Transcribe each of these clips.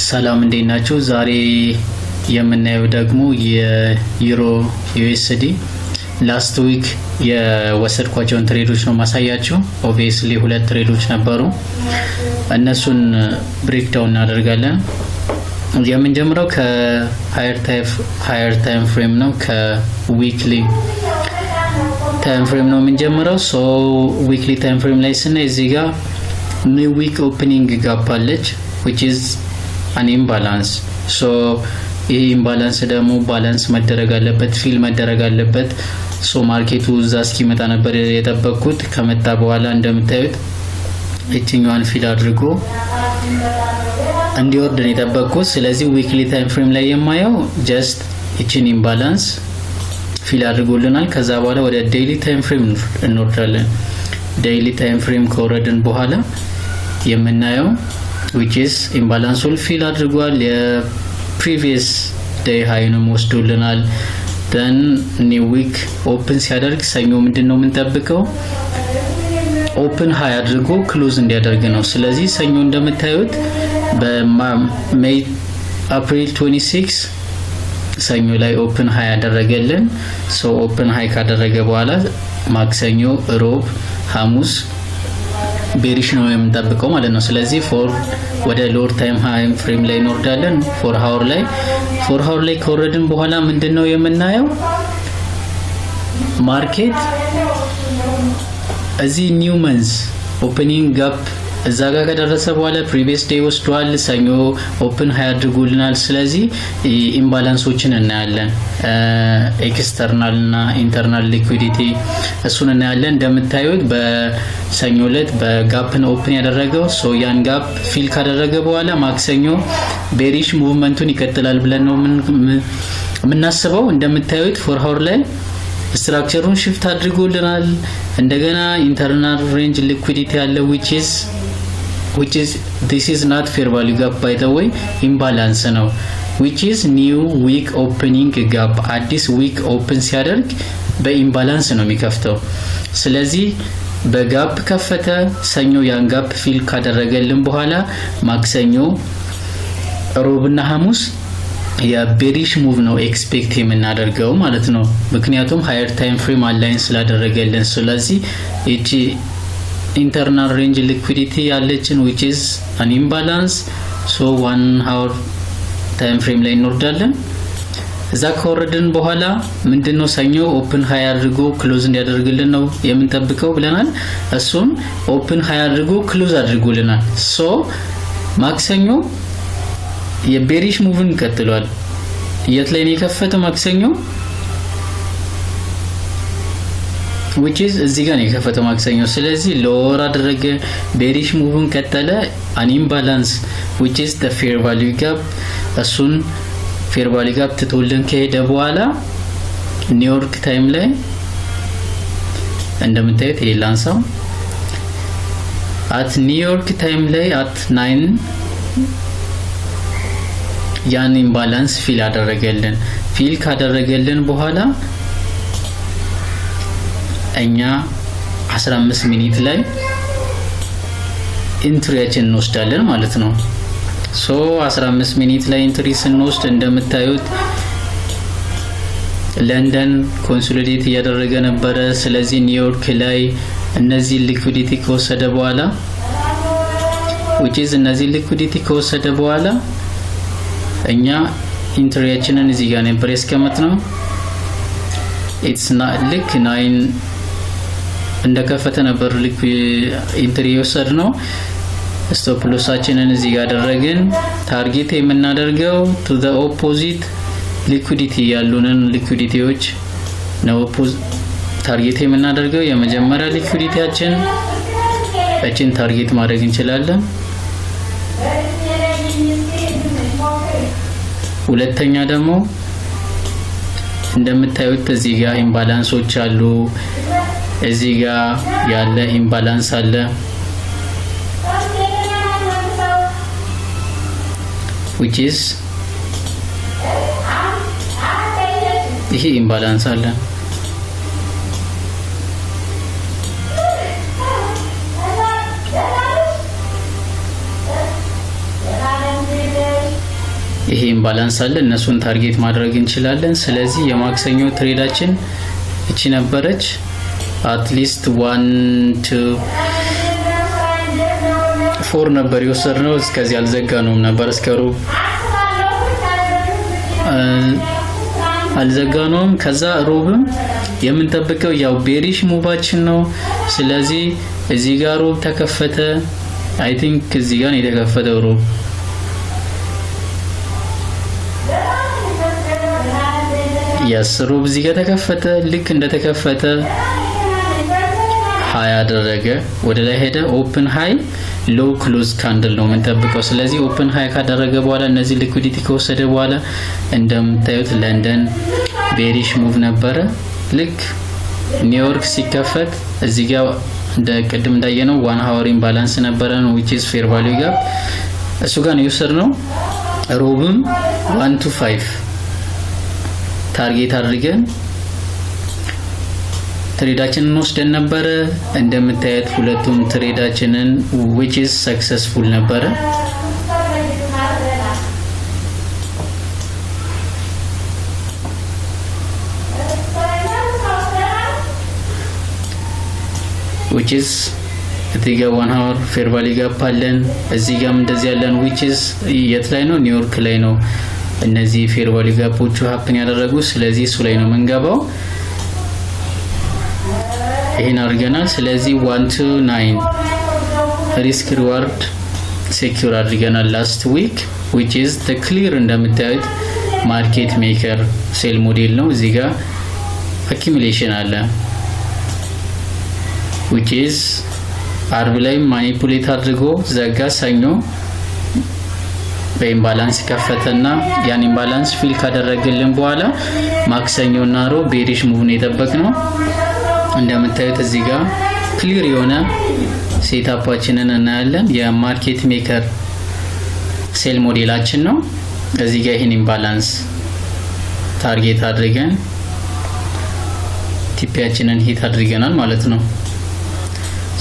ሰላም እንዴት ናችሁ? ዛሬ የምናየው ደግሞ የዩሮ ዩኤስዲ ላስት ዊክ የወሰድኳቸውን ትሬዶች ነው ማሳያችሁ። ኦብቪየስሊ ሁለት ትሬዶች ነበሩ። እነሱን ብሬክ ዳውን እናደርጋለን። የምንጀምረው ከሃየር ታይም ፍሬም ነው። ከዊክሊ ታይም ፍሬም ነው የምንጀምረው። ሶ ዊክሊ ታይም ፍሬም ላይ ስናይ እዚህ ጋር ኒው ዊክ ኦፕኒንግ ጋፕ አለች which is an imbalance. so ይህ ኢምባላንስ ደግሞ ባላንስ መደረግ አለበት፣ ፊል መደረግ አለበት። ሶ ማርኬቱ እዛ እስኪመጣ ነበር የጠበቅኩት። ከመጣ በኋላ እንደምታዩት እቺኛዋን ፊል አድርጎ እንዲወርድ ነው የጠበቅኩት። ስለዚህ ዊክሊ ታይም ፍሬም ላይ የማየው ጀስት እቺን ኢምባላንስ ፊል አድርጎልናል። ከዛ በኋላ ወደ ዴይሊ ታይም ፍሬም እንወርዳለን። ዴይሊ ታይም ፍሬም ከወረድን በኋላ የምናየው which is ኢምባላንሱን ፊል አድርጓል። የፕሪቪየስ ዴይ ሃይንም ወስዶልናል። then ኒው ዊክ ኦፕን ሲያደርግ ሰኞ ምንድነው የምንጠብቀው? ኦፕን ሃይ አድርጎ ክሎዝ እንዲያደርግ ነው። ስለዚህ ሰኞ እንደምታዩት በሜይ አፕሪል 26 ሰኞ ላይ ኦፕን ሃይ ያደረገልን። ሶ ኦፕን ሃይ ካደረገ በኋላ ማክሰኞ፣ ሮብ፣ ሐሙስ ቤሪሽ ነው የምንጠብቀው ማለት ነው። ስለዚህ ወደ ሎወር ታይም ፍሬም ላይ እንወርዳለን። 4 ሃወር ላይ ከወረድን በኋላ ምንድነው የምናየው? ማርኬት እዚህ ኒው መንዝ ኦፕኒንግ ጋፕ እዛ ጋር ከደረሰ በኋላ ፕሪቪየስ ዴይ ወስዷል። ሰኞ ኦፕን ሃይ አድርጎልናል። ስለዚህ ኢምባላንሶችን እናያለን። ኤክስተርናል እና ኢንተርናል ሊኩዊዲቲ እሱን እናያለን። እንደምታዩት በሰኞ ዕለት በጋፕ ነው ኦፕን ያደረገው። ሶ ያን ጋፕ ፊል ካደረገ በኋላ ማክሰኞ ቤሪሽ ሙቭመንቱን ይቀጥላል ብለን ነው የምናስበው። እንደምታዩት 4 ሃወር ላይ ስትራክቸሩን ሽፍት አድርጎልናል። እንደገና ኢንተርናል ሬንጅ ሊኩዊዲቲ ያለ which is this is not fair value gap by the way, imbalance ነው which is new week opening gap. አዲስ ዊክ ኦፕን ሲያደርግ በኢምባላንስ ነው የሚከፍተው። ስለዚህ በጋፕ ከፈተ። ሰኞ ያን ጋፕ ፊል ካደረገልን በኋላ ማክሰኞ፣ ሮብና ሐሙስ የቤሪሽ ሙቭ ነው ኤክስፔክት የምናደርገው ማለት ነው። ምክንያቱም ሃየር ታይም ፍሬም አላይን ስላደረገልን። ስለዚህ እቺ ኢንተርናል ሬንጅ ሊኩዊዲቲ ያለችን which is an imbalance. so 1 hour ታይም ፍሬም ላይ እንወርዳለን። እዛ ከወረድን በኋላ ምንድነው ሰኞ ኦፕን ሃይ አድርጎ ክሎዝ እንዲያደርግልን ነው የምንጠብቀው ብለናል። እሱም ኦፕን ሃይ አድርጎ ክሎዝ አድርጎልናል። ሶ ማክሰኞ የቤሪሽ ሙቭን ቀጥሏል። የት ላይ ነው የከፈተው ማክሰኞ? which is እዚህ ጋር ነው የከፈተው ማክሰኞ። ስለዚህ ሎወር አደረገ፣ ቤሪሽ ሙቭን ቀጠለ። an imbalance which is the fair value gap እሱን fair value gap ትቶልን ከሄደ በኋላ ኒውዮርክ ታይም ላይ እንደምታዩት ይላንሳው at ኒውዮርክ ታይም ላይ at 9 ያን ኢምባላንስ ፊል አደረገልን። ፊል ካደረገልን በኋላ እኛ 15 ሚኒት ላይ ኢንትሪያችን እንወስዳለን ማለት ነው። ሶ 15 ሚኒት ላይ ኢንትሪ ስንወስድ እንደምታዩት ለንደን ኮንሶሊዴት እያደረገ ነበረ። ስለዚህ ኒውዮርክ ላይ እነዚህ ሊኩዊዲቲ ከወሰደ በኋላ which is እነዚህ ሊኩዊዲቲ ከወሰደ በኋላ እኛ ኢንትሪያችንን እዚህ ጋር ነበር ያስቀመጥነው። it's not ልክ 9 እንደከፈተ ነበር ኢንትሪ የወሰድነው። ስቶፕ ሎሳችንን እዚህ ጋር አደረግን። ታርጌት የምናደርገው to the opposite ሊኩዊዲቲ ያሉንን ሊኩዊዲቲዎች ነው ታርጌት የምናደርገው። የመጀመሪያ ሊኩዊዲቲያችን እቺን ታርጌት ማድረግ እንችላለን። ሁለተኛ ደግሞ እንደምታዩት እዚህ ጋር ኢምባላንሶች አሉ። እዚህ ጋር ያለ ኢምባላንስ አለ which is ይሄ ኢምባላንስ አለ። ይሄ ኢምባላንስ አለ እነሱን ታርጌት ማድረግ እንችላለን። ስለዚህ የማክሰኞ ትሬዳችን እቺ ነበረች። አትሊስት 1 2 4 ነበር የወሰድነው እስከዚህ አልዘጋነውም ነበር እስከ ሩብ አልዘጋነውም። ከዛ ሩብም የምንጠብቀው ያው ቤሪሽ ሙቫችን ነው። ስለዚህ እዚህ ጋር ሩብ ተከፈተ። አይ ቲንክ እዚህ ጋር የተከፈተው ሩብ ሩብ እዚህ ጋር ተከፈተ። ልክ እንደተከፈተ ሃይ አደረገ ወደ ላይ ሄደ። ኦፕን ሃይ ሎው ክሎዝ ካንድል ነው የምንጠብቀው። ስለዚህ ኦፕን ሃይ ካደረገ በኋላ እነዚህ ሊኩዊዲቲ ከወሰደ በኋላ እንደምታዩት ለንደን ቤሪሽ ሙቭ ነበረ። ልክ ኒውዮርክ ሲከፈት እዚህ ጋር እንደ ቅድም እንዳየነው 1 ሃወር ኢምባላንስ ነበረን which is fair value gap እሱ ጋር ነው የወሰድነው። ሮብም 1 to 5 ታርጌት አድርገን ትሬዳችንን ወስደን ነበረ። እንደምታዩት ሁለቱም ትሬዳችንን which is successful ነበረ። which is እዚህ ጋር 1 hour fair value gap አለን። እዚህ ጋርም እንደዚህ ያለን which is የት ላይ ነው? ኒውዮርክ ላይ ነው እነዚህ fair value gapዎቹ happen ያደረጉ። ስለዚህ እሱ ላይ ነው መንገባው። ይሄን አድርገናል። ስለዚህ 1 to 9 ሪስክ ሪዋርድ ሴኩር አድርገናል ላስት ዊክ which is the clear እንደምታዩት ማርኬት ሜከር ሴል ሞዴል ነው። እዚህ ጋር accumulation አለ which is አርብ ላይ ማኒፑሌት አድርጎ ዘጋ። ሰኞ በኢምባላንስ ከፈተና ያን ኢምባላንስ ፊል ካደረገልን በኋላ ማክሰኞና ሮብ ቤሪሽ ሙቭ ነው የጠበቅነው። እንደምታዩት እዚህ ጋር ክሊር የሆነ ሴትአፓችንን እናያለን። የማርኬት ሜከር ሴል ሞዴላችን ነው። እዚህ ጋር ይሄን ኢምባላንስ ታርጌት አድርገን ቲፒያችንን ሂት አድርገናል ማለት ነው።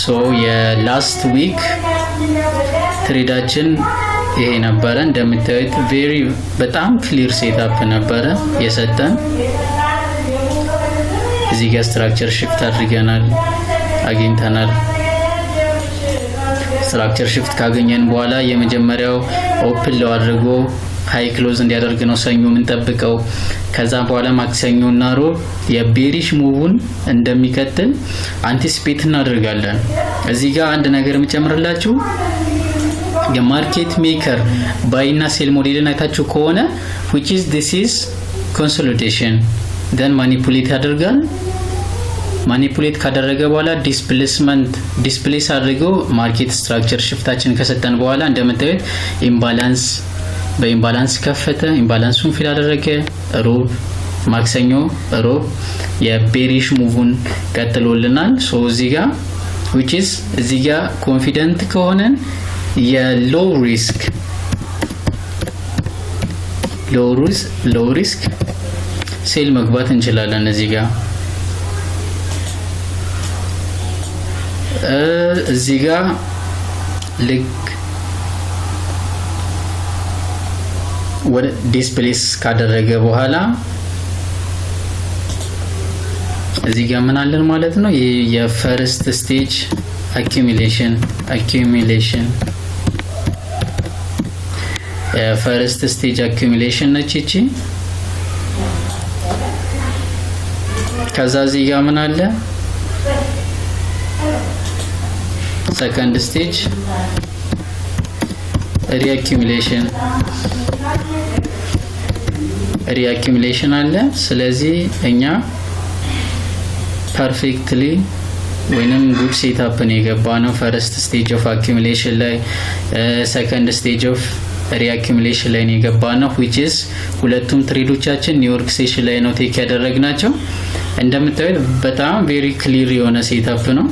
ሶ የላስት ዊክ ትሬዳችን ይሄ ነበረ። እንደምታዩት ቬሪ በጣም ክሊር ሴትአፕ ነበረ የሰጠን። እዚህ ጋር ስትራክቸር ሽፍት አድርገናል አግኝተናል። ስትራክቸር ሽፍት ካገኘን በኋላ የመጀመሪያው ኦፕን ለው አድርጎ ሃይ ክሎዝ እንዲያደርግ ነው ሰኞ የምንጠብቀው። ከዛ በኋላ ማክሰኞና ሮብ የቤሪሽ ሙቭን እንደሚቀጥል አንቲሲፔት እናደርጋለን። እዚህ ጋር አንድ ነገር የምጨምርላችሁ የማርኬት ሜከር ባይና ሴል ሞዴልን አይታችሁ ከሆነ which is this is consolidation then manipulate ያደርጋል። ማኒፑሌት ካደረገ በኋላ ዲስፕሌስ አድርጎ ማርኬት ስትራክቸር ሽፍታችን ከሰጠን በኋላ እንደምታዩት ኢምባላንስ በኢምባላንስ ከፈተ። ኢምባላንሱን ፊል አደረገ። ሮብ ማክሰኞ ሮብ የቤሪሽ ሙቭን ቀጥሎልናል። ሶ እዚህ ጋር which is እዚህ ጋር ኮንፊደንት ከሆነን የሎው ሪስክ ሴል መግባት እንችላለን። እዚህ ጋር ልክ ወደ ዲስፕሌስ ካደረገ በኋላ እዚህ ጋር ምን አለን ማለት ነው? የፈርስት ስቴጅ አኪሙሌሽን ፈርስት ስቴጅ አኪሙሌሽን ነች እቺ። ከዛ እዚህ ጋር ምን አለ? ሰከንድ ስቴጅ ሪአኪሙሌሽን አለ። ስለዚህ እኛ ፐርፌክትሊ ወይንም ጉድ ሴትአፕ ነው የገባነው ፈርስት ስቴጅ ኦፍ አኪሙሌሽን ላይ፣ ሰከንድ ስቴጅ ኦፍ ሪአኪሙሌሽን ላይ ነው የገባነው which is ሁለቱም ትሬዶቻችን ኒውዮርክ ሴሽን ላይ ነው ቴክ ያደረግናቸው። እንደምታዩት በጣም ቬሪ ክሊር የሆነ ሴትአፕ ነው።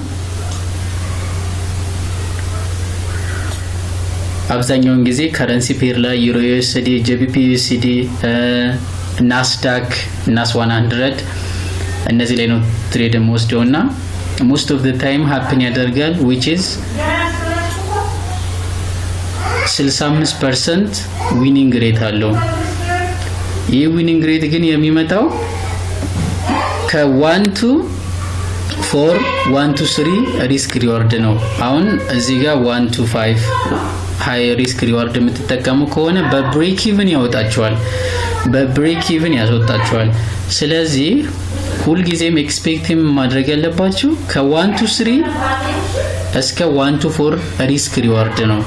አብዛኛውን ጊዜ ከረንሲ ፔር ላይ ዩሮ ዩኤስዲ፣ ጂቢፒ ዩኤስዲ፣ ናስዳክ ናስ 100 እነዚህ ላይ ነው ትሬድ ወስደውና most of the time happen ያደርጋል which is 65% ዊኒንግ ሬት አለው። ይህ ዊኒንግ ሬት ግን የሚመጣው ከ1 to 4 1 to 3 ሪስክ ሪዋርድ ነው። አሁን እዚህ ጋር 1 to 5 ሃይ ሪስክ ሪዋርድ የምትጠቀሙ ከሆነ በብሬክ ኢቭን ያወጣቸዋል፣ በብሬክ ኢቭን ያስወጣቸዋል። ስለዚህ ሁል ጊዜም ኤክስፔክት ማድረግ ያለባችሁ ከ1 to 3 እስከ 1 to 4 ሪስክ ሪዋርድ ነው።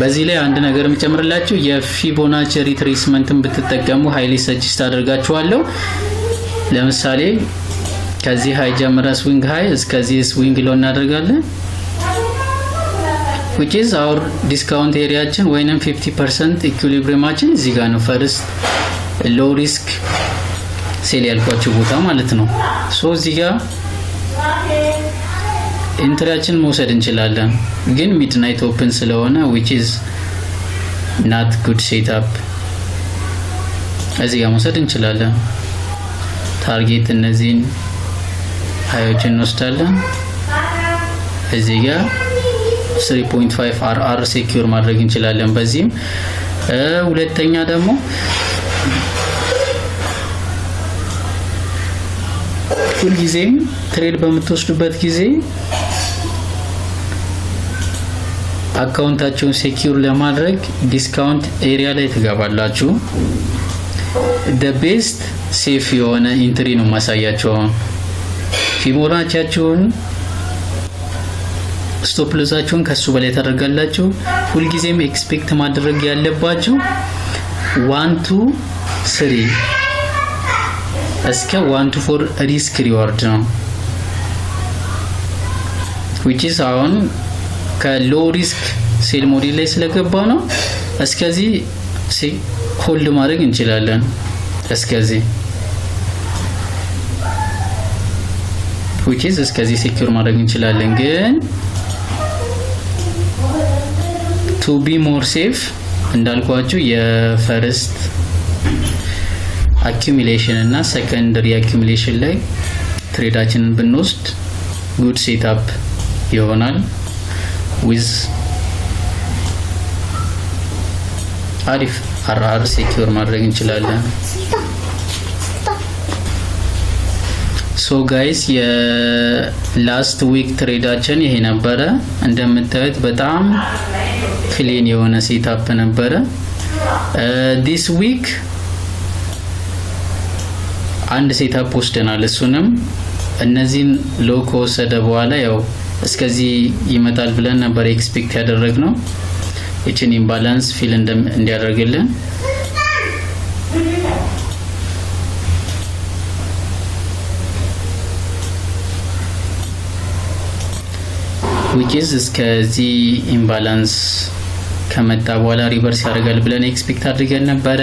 በዚህ ላይ አንድ ነገር የምጨምርላችሁ የፊቦናቺ ሪትሬስመንትን ብትጠቀሙ ሃይሊ ሰጀስት አደርጋችኋለሁ። ለምሳሌ ከዚህ ሃይ ጀምረ ስዊንግ ሃይ እስከዚህ ስዊንግ ሎ እናደርጋለን which is our discount ኤሪያችን ወይንም 50% ኢኩሊብሪየማችን እዚህ ጋር ነው። ፈርስት ሎው ሪስክ ሴል ያልኳችሁ ቦታ ማለት ነው። ሶ እዚህ ጋር ኢንትሪያችን መውሰድ እንችላለን፣ ግን ሚድናይት ኦፕን ስለሆነ which is not good setup እዚህ ጋር መውሰድ እንችላለን። ታርጌት እነዚህን ሃዮችን እንወስዳለን። እዚህ ጋር 3.5 RR ሴኩር ማድረግ እንችላለን። በዚህም ሁለተኛ ደግሞ ሁልጊዜም ትሬድ በምትወስዱበት ጊዜ አካውንታችሁን ሴኩር ለማድረግ ዲስካውንት ኤሪያ ላይ ትገባላችሁ። the best ሴፍ የሆነ ኢንትሪ ነው ማሳያችሁ። ፊቦናቺያችሁን ስቶፕ ሎሳችሁን ከሱ በላይ ታደርጋላችሁ። ሁልጊዜም ኤክስፔክት ማድረግ ያለባችሁ 1 to 3 እስከ 1 to 4 ሪስክ ሪዋርድ ነው which is አሁን ከሎ ሪስክ ሴል ሞዴል ላይ ስለገባ ነው እስከዚህ ሆልድ ማድረግ እንችላለን። እስከዚህ which is እስከዚህ ሴኩር ማድረግ እንችላለን። ግን to be more safe እንዳልኳችሁ የፈርስት አኩሙሌሽን እና ሰከንደሪ አኩሙሌሽን ላይ ትሬዳችንን ብንወስድ ጉድ ሴትአፕ ይሆናል with አሪፍ RR ሴኩር ማድረግ እንችላለን። ሶ ጋይስ የላስት ዊክ ትሬዳችን ይሄ ነበረ። እንደምታዩት በጣም ክሊን የሆነ ሴትአፕ ነበረ። ዲስ ዊክ አንድ ሴትአፕ ወስደናል። እሱንም እነዚህን ሎ ከወሰደ በኋላ ያው እስከዚህ ይመጣል ብለን ነበር ኤክስፔክት ያደረግነው እቺን ኢምባላንስ ፊል እንዲያደርግልን። which is እስከዚህ ኢምባላንስ ከመጣ በኋላ ሪቨርስ ያደርጋል ብለን ኤክስፔክት አድርገን ነበረ።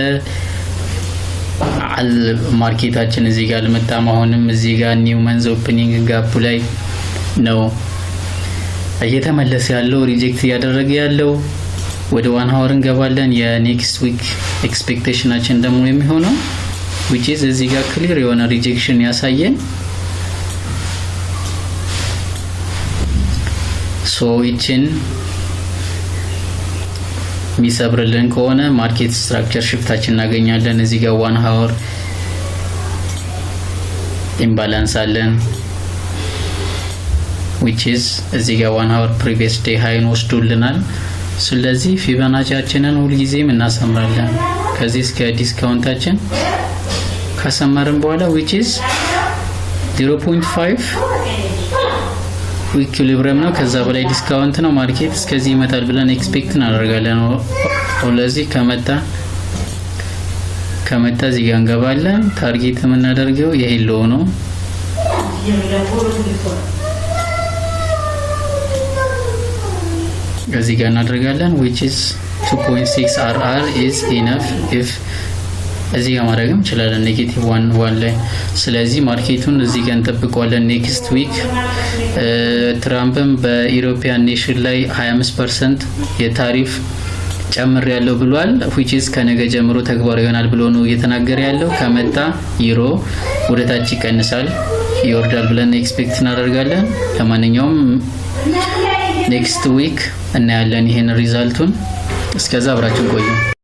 ማርኬታችን እዚህ ጋር አልመጣም። አሁንም እዚህ ጋር ኒው መንዝ ኦፕኒንግ ጋፕ ላይ ነው እየተመለሰ ያለው፣ ሪጀክት ያደረገ ያለው። ወደ 1 hour እንገባለን። የኔክስት ዊክ ኤክስፔክቴሽናችን ደግሞ የሚሆነው which is እዚህ ጋር ክሊር የሆነ ሪጀክሽን ያሳየን። ሶ ይችን ሚሰብርልን ከሆነ ማርኬት ስትራክቸር ሽፍታችን እናገኛለን። እዚህ ጋር 1 hour ኢምባላንስ አለን which is እዚህ ጋር 1 hour previous day high ወስዶልናል። ስለዚህ ፊቦናቺያችንን ሁሉ ጊዜም እናሰምራለን። ከዚህ እስከ ዲስካውንታችን ካሰመርን በኋላ which is 0.5 ኢኩሊብሪየም ነው። ከዛ በላይ ዲስካውንት ነው። ማርኬት እስከዚህ ይመጣል ብለን ኤክስፔክት እናደርጋለን። ስለዚህ ከመጣ እዚህ ጋር እንገባለን። ታርጌት የምናደርገው የሄሎ ነው። እዚህ ጋር እናደርጋለን which is 2.6 RR is enough if እዚህ ጋር ማድረግም እንችላለን ኔጌቲቭ 1 ላይ። ስለዚህ ማርኬቱን እዚህ ጋር እንጠብቀዋለን ኔክስት ዊክ። ትራምፕም በኢሮፒያን ኔሽን ላይ 25% የታሪፍ ጨምር ያለው ብሏል which is ከነገ ጀምሮ ተግባራዊ ይሆናል ብሎ ነው እየተናገረ ያለው። ከመጣ ዩሮ ወደታች ይቀንሳል ይወርዳል ብለን ኤክስፔክት እናደርጋለን። ለማንኛውም ኔክስት ዊክ እናያለን ይሄን ሪዛልቱን። እስከዛ አብራችን ቆዩ።